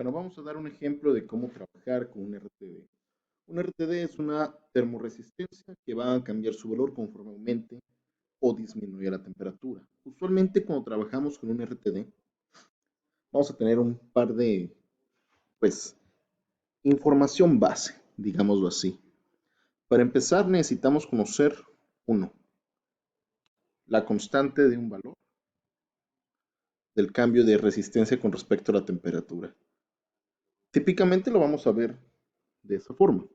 Bueno, vamos a dar un ejemplo de cómo trabajar con un RTD. Un RTD es una termoresistencia que va a cambiar su valor conforme aumente o disminuya la temperatura. Usualmente cuando trabajamos con un RTD, vamos a tener un par de, pues, información base, digámoslo así. Para empezar necesitamos conocer, uno, la constante de un valor del cambio de resistencia con respecto a la temperatura. Típicamente lo vamos a ver de esa forma.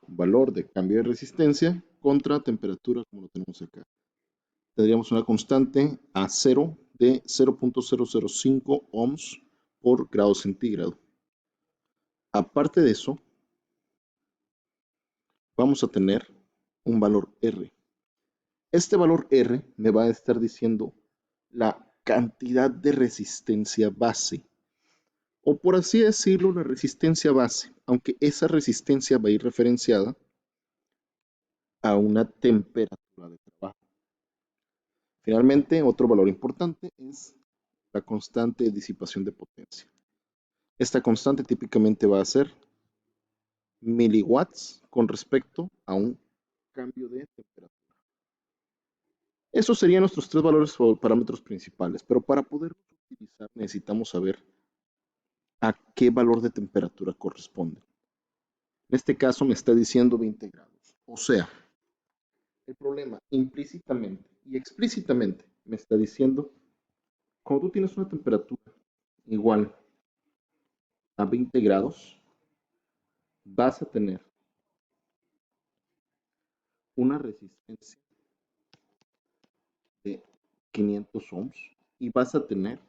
Valor de cambio de resistencia contra temperatura como lo tenemos acá. Tendríamos una constante a 0 de 0.005 ohms por grado centígrado. Aparte de eso, vamos a tener un valor R. Este valor R me va a estar diciendo la cantidad de resistencia base, o por así decirlo, la resistencia base, aunque esa resistencia va a ir referenciada a una temperatura de trabajo. Finalmente, otro valor importante es la constante de disipación de potencia. Esta constante típicamente va a ser miliwatts con respecto a un cambio de temperatura. Esos serían nuestros tres valores o parámetros principales, pero para poder utilizar necesitamos saber a qué valor de temperatura corresponde. En este caso me está diciendo 20 grados. O sea, el problema implícitamente y explícitamente me está diciendo, cuando tú tienes una temperatura igual a 20 grados, vas a tener una resistencia de 500 ohms y vas a tener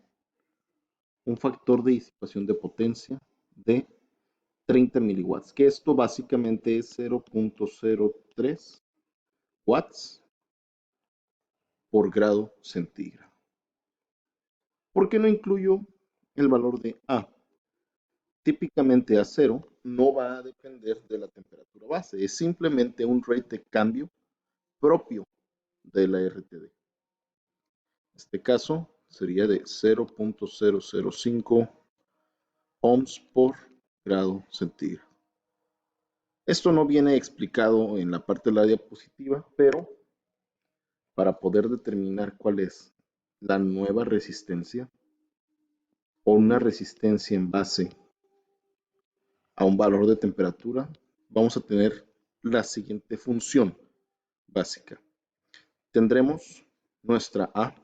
un factor de disipación de potencia de 30 miliwatts, que esto básicamente es 0.03 watts por grado centígrado. ¿Por qué no incluyo el valor de A? Típicamente A0 no va a depender de la temperatura base, es simplemente un rate de cambio propio de la RTD. En este caso sería de 0.005 ohms por grado centígrado. Esto no viene explicado en la parte de la diapositiva, pero para poder determinar cuál es la nueva resistencia o una resistencia en base a un valor de temperatura, vamos a tener la siguiente función básica. Tendremos nuestra A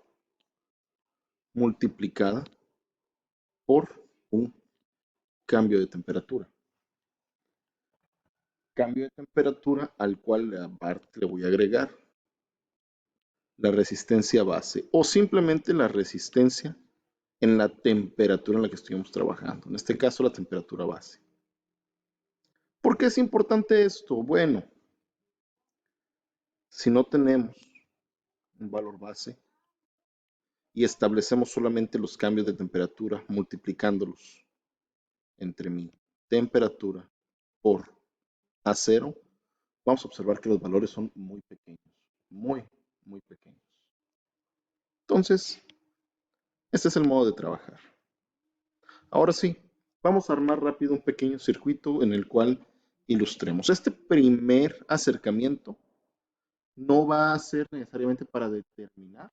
multiplicada por un cambio de temperatura. Cambio de temperatura al cual aparte le voy a agregar la resistencia base o simplemente la resistencia en la temperatura en la que estuvimos trabajando. En este caso, la temperatura base. ¿Por qué es importante esto? Bueno, si no tenemos un valor base y establecemos solamente los cambios de temperatura multiplicándolos entre mi temperatura por A0, vamos a observar que los valores son muy pequeños, muy, muy pequeños. Entonces, este es el modo de trabajar. Ahora sí, vamos a armar rápido un pequeño circuito en el cual ilustremos. Este primer acercamiento no va a ser necesariamente para determinar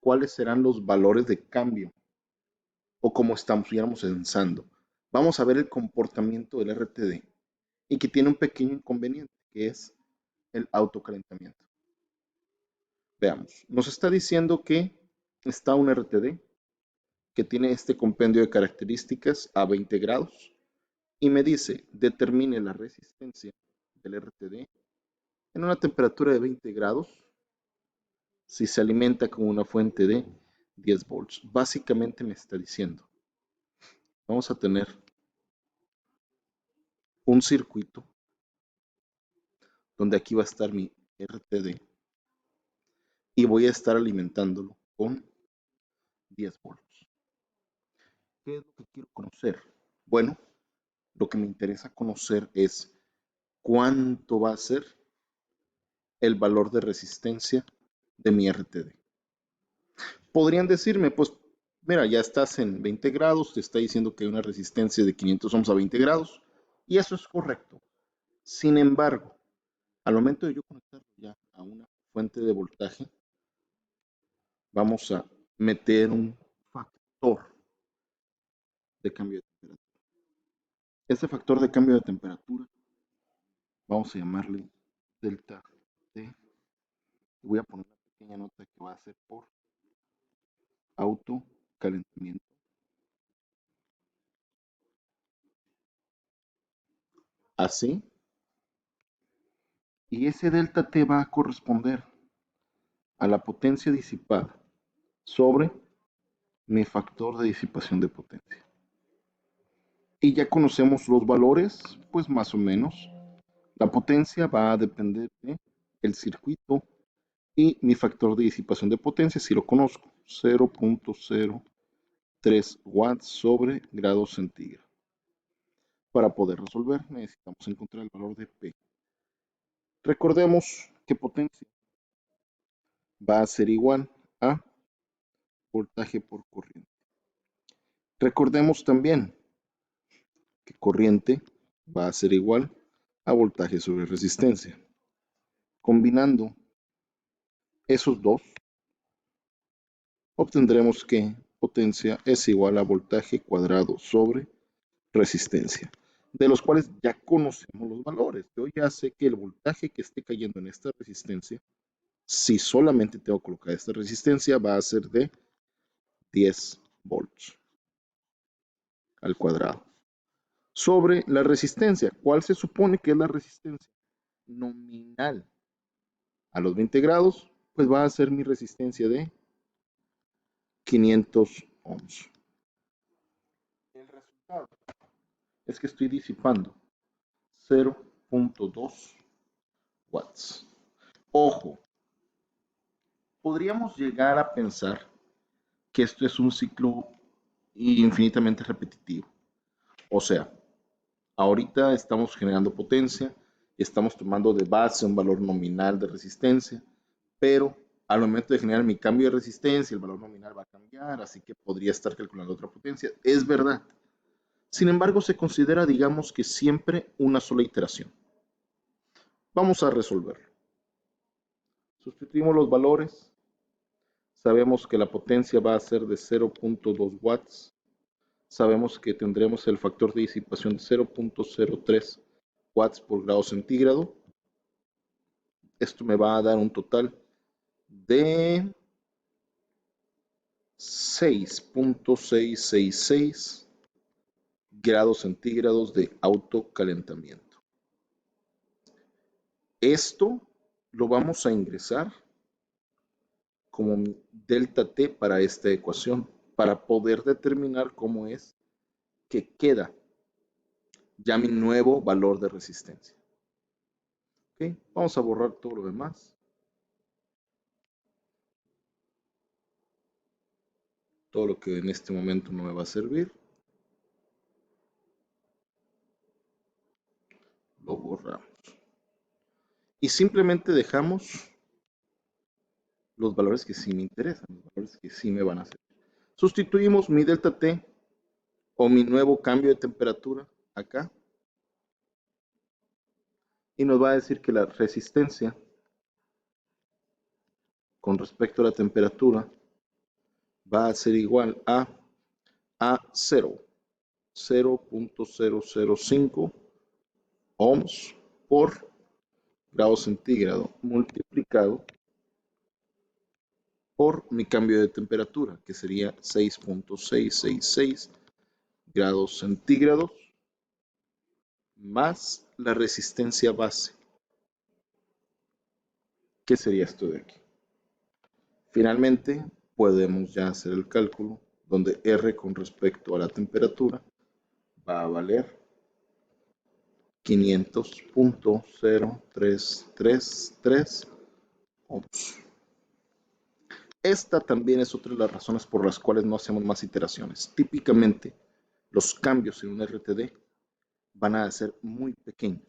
cuáles serán los valores de cambio o cómo estuviéramos pensando. Vamos a ver el comportamiento del RTD y que tiene un pequeño inconveniente, que es el autocalentamiento. Veamos, nos está diciendo que está un RTD que tiene este compendio de características a 20 grados y me dice, determine la resistencia del RTD en una temperatura de 20 grados si se alimenta con una fuente de 10 volts. Básicamente me está diciendo, vamos a tener un circuito donde aquí va a estar mi RTD y voy a estar alimentándolo con 10 volts. ¿Qué es lo que quiero conocer? Bueno, lo que me interesa conocer es cuánto va a ser el valor de resistencia de mi RTD. Podrían decirme, pues Mira, ya estás en 20 grados, te está diciendo que hay una resistencia de 500 ohms a 20 grados, y eso es correcto. Sin embargo, al momento de yo conectarlo ya a una fuente de voltaje, vamos a meter un factor de cambio de temperatura. Este factor de cambio de temperatura, vamos a llamarle delta T. Voy a poner una pequeña nota que va a ser por autocalentamiento. Así. Y ese delta T va a corresponder a la potencia disipada sobre mi factor de disipación de potencia. Y ya conocemos los valores, pues más o menos. La potencia va a depender del circuito y mi factor de disipación de potencia, si lo conozco, 0.03 watts sobre grados centígrados. Para poder resolver necesitamos encontrar el valor de P. Recordemos que potencia va a ser igual a voltaje por corriente. Recordemos también que corriente va a ser igual a voltaje sobre resistencia. Combinando esos dos, obtendremos que potencia es igual a voltaje cuadrado sobre resistencia, de los cuales ya conocemos los valores. Yo ya sé que el voltaje que esté cayendo en esta resistencia, si solamente tengo que colocar esta resistencia, va a ser de 10 volts al cuadrado. Sobre la resistencia, ¿cuál se supone que es la resistencia nominal? A los 20 grados, pues va a ser mi resistencia de 500 ohms. El resultado es que estoy disipando 0.2 watts. Ojo, podríamos llegar a pensar que esto es un ciclo infinitamente repetitivo. O sea, ahorita estamos generando potencia, estamos tomando de base un valor nominal de resistencia, pero al momento de generar mi cambio de resistencia, el valor nominal va a cambiar, así que podría estar calculando otra potencia. Es verdad. Sin embargo, se considera, digamos que siempre una sola iteración. Vamos a resolver. Sustituimos los valores. Sabemos que la potencia va a ser de 0.2 watts. Sabemos que tendremos el factor de disipación de 0.03 watts por grado centígrado. Esto me va a dar un total de 6.666 grados centígrados de autocalentamiento. Esto lo vamos a ingresar como delta T para esta ecuación, para poder determinar cómo es que queda ya mi nuevo valor de resistencia. ¿Okay? Vamos a borrar todo lo demás. Todo lo que en este momento no me va a servir. Lo borramos. Y simplemente dejamos los valores que sí me interesan, los valores que sí me van a servir. Sustituimos mi delta T o mi nuevo cambio de temperatura acá. Y nos va a decir que la resistencia con respecto a la temperatura va a ser igual a 0.005 ohms por grado centígrado multiplicado por mi cambio de temperatura, que sería 6.666 grados centígrados más la resistencia base, que sería esto de aquí. Finalmente, podemos ya hacer el cálculo donde R con respecto a la temperatura va a valer 500.0333 ohms. Esta también es otra de las razones por las cuales no hacemos más iteraciones. Típicamente, los cambios en un RTD van a ser muy pequeños.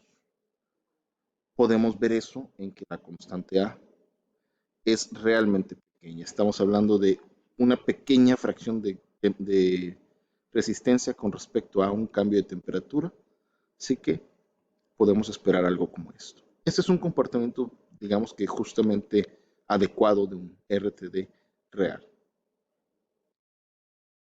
Podemos ver eso en que la constante A es realmente pequeña. Estamos hablando de una pequeña fracción de de resistencia con respecto a un cambio de temperatura. Así que podemos esperar algo como esto. Este es un comportamiento, digamos que justamente adecuado de un RTD real.